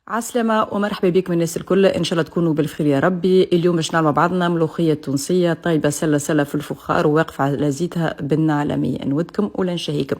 عسلامة ومرحبا بكم الناس الكل، ان شاء الله تكونوا بالخير يا ربي. اليوم باش نعمل مع بعضنا ملوخيه تونسيه طيبه سله سله في الفخار وواقفه على زيتها بنه عالميه. نودكم ولا نشهيكم.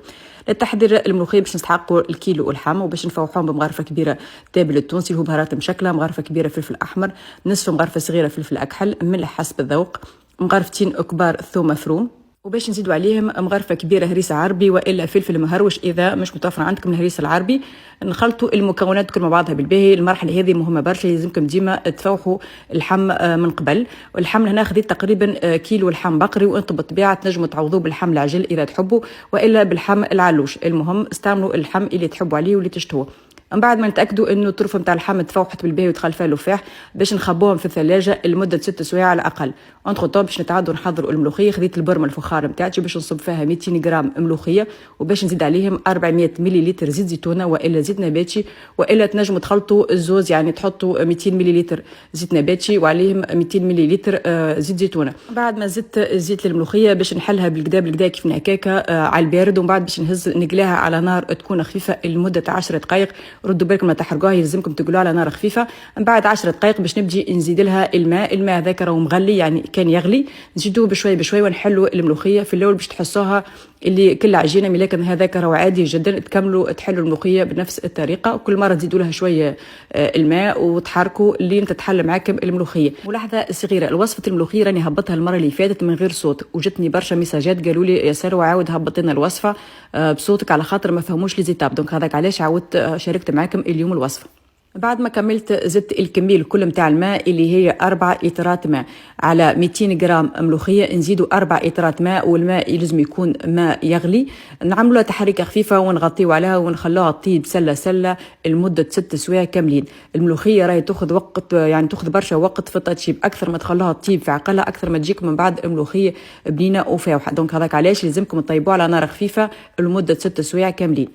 للتحضير الملوخيه باش نستحقوا الكيلو اللحم، وباش نفوحوهم بمغرفه كبيره تابل التونسي اللي هو بهارات مشكله، مغرفه كبيره فلفل احمر، نصف مغرفه صغيره فلفل اكحل، ملح حسب الذوق، مغرفتين كبار ثوم مفروم، وباش نزيدوا عليهم مغرفه كبيره هريسه عربي والا فلفل مهروش اذا مش متوفر عندكم الهريسه العربي. نخلطوا المكونات كل مع بعضها بالباهي. المرحله هذه مهمه برشا، لازمكم ديما تفوحوا اللحم من قبل. واللحم هنا خذيت تقريبا كيلو لحم بقري، وانتم بالطبيعه تنجموا تعوضوه باللحم العجل اذا تحبوا، والا باللحم العلوش. المهم استعملوا اللحم اللي تحبوا عليه واللي تشتهوه. من بعد ما نتاكدوا انه الطرف نتاع اللحم تفوحت بالباهي ودخل فيها اللفاح، باش نخبوهم في الثلاجه لمده 6 سوايع على الاقل. انتر طون باش نتعدوا نحضروا الملوخيه. خذيت البرمه الفخار نتاعتي باش نصب فيها 200 غرام ملوخيه، وباش نزيد عليهم 400 مليلتر زيت زيتونه والا زيت نباتي، والا تنجموا تخلطوا الزوز، يعني تحطوا 200 مليلتر زيت نباتي وعليهم 200 مليلتر زيت زيتونه. بعد ما زدت الزيت للملوخيه باش نحلها بالكدا بالكدا كيف هكاكا على البارد، ومن بعد باش نهز نقلاها على نار تكون خفيفه لمده 10 دقائق. ردوا بالكم لا تحرقوها، يلزمكم تقلوها على نار خفيفه. من بعد 10 دقائق باش نبدي نزيد لها الماء هذاك راهو مغلي، يعني كان يغلي، نزيدوه بشوي بشوي ونحلوا الملوخيه. في الاول باش تحسوها اللي كل عجينه، لكن هذاك راهو عادي جدا. تكملوا تحلوا الملوخيه بنفس الطريقه، وكل مره تزيدوا لها شويه الماء وتحركوا لين تتحل معاكم الملوخيه. ملاحظه صغيره، الوصفه الملوخيه راني هبطها المره اللي فاتت من غير صوت، وجتني برشا ميساجات قالوا لي يا ساره عاود هبط لنا الوصفه بصوتك على خاطر ما فهموش لي زيتاب. دونك هذاك علاش عاودت شاركت معاكم اليوم الوصفه. بعد ما كملت زدت الكميه الكل نتاع الماء اللي هي 4 لترات ماء على 200 غرام ملوخيه. نزيدوا 4 لترات ماء، والماء لازم يكون ماء يغلي. نعملوها تحريكه خفيفه ونغطيو عليها ونخلوها تطيب سله سله لمده 6 سوايع كاملين. الملوخيه راهي تاخذ وقت، يعني تاخذ برشا وقت في التطيب. اكثر ما تخلوها تطيب في عقلها اكثر ما تجيك من بعد ملوخيه بنينه وفاوحه. دونك هذاك علاش لازمكم تطيبوها على نار خفيفه لمده 6 سوايع كاملين.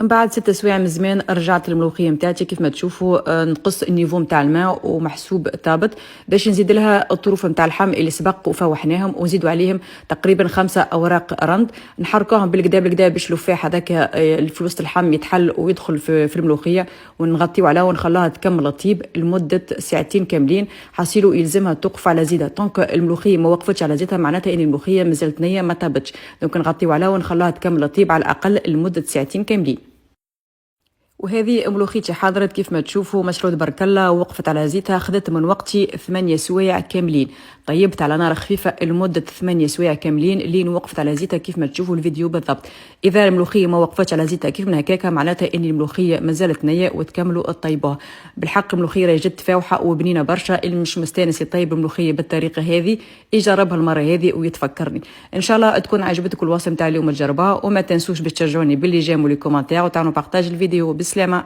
من بعد 6 سوايع من زمان رجعت الملوخيه نتاعتي كيف ما تشوفوا. نقص النيفو نتاع الماء ومحسوب ثابت، باش نزيد لها الطروف نتاع اللحم اللي سبق وفوحناهم، ونزيدوا عليهم تقريبا 5 اوراق رند. نحركوهم بالكدا بالكدا باش اللفاح هذاك في وسط اللحم يتحل ويدخل في الملوخيه، ونغطيو عليها ونخلوها تكمل الطيب لمده ساعتين كاملين. حصيلو يلزمها توقف على زيتها. طونك الملوخيه ما وقفتش على زيتها معناتها ان الملوخيه مازالت نيه ما طابتش. دونك نغطيو عليها ونخلوها تكمل الطيب على الاقل لمده ساعتين كاملين. وهذه ملوخيتي حضرت كيف ما تشوفوا مشروط برك الله، ووقفت على زيتها. خذت من وقتي 8 سوايع كاملين. طيبت على نار خفيفه لمده 8 سوايع كاملين لين وقفت على زيتها كيف ما تشوفوا الفيديو بالضبط. اذا الملوخيه ما وقفتش على زيتها كيف من هكاكا معناتها ان الملوخيه مازالت نيه وتكملوا طيبوها. بالحق الملوخيه راهي جد فاوحه وبنينه برشا. اللي مش مستانس يطيب الملوخيه بالطريقه هذه يجربها المره هذه ويتفكرني. ان شاء الله تكون عجبتكم الوصفه نتاع اليوم تجربوها، وما تنسوش باش تشجعوني باللي جيم ولي كومنتير وتعملوا بارطاج الفيديو. بالسلامه.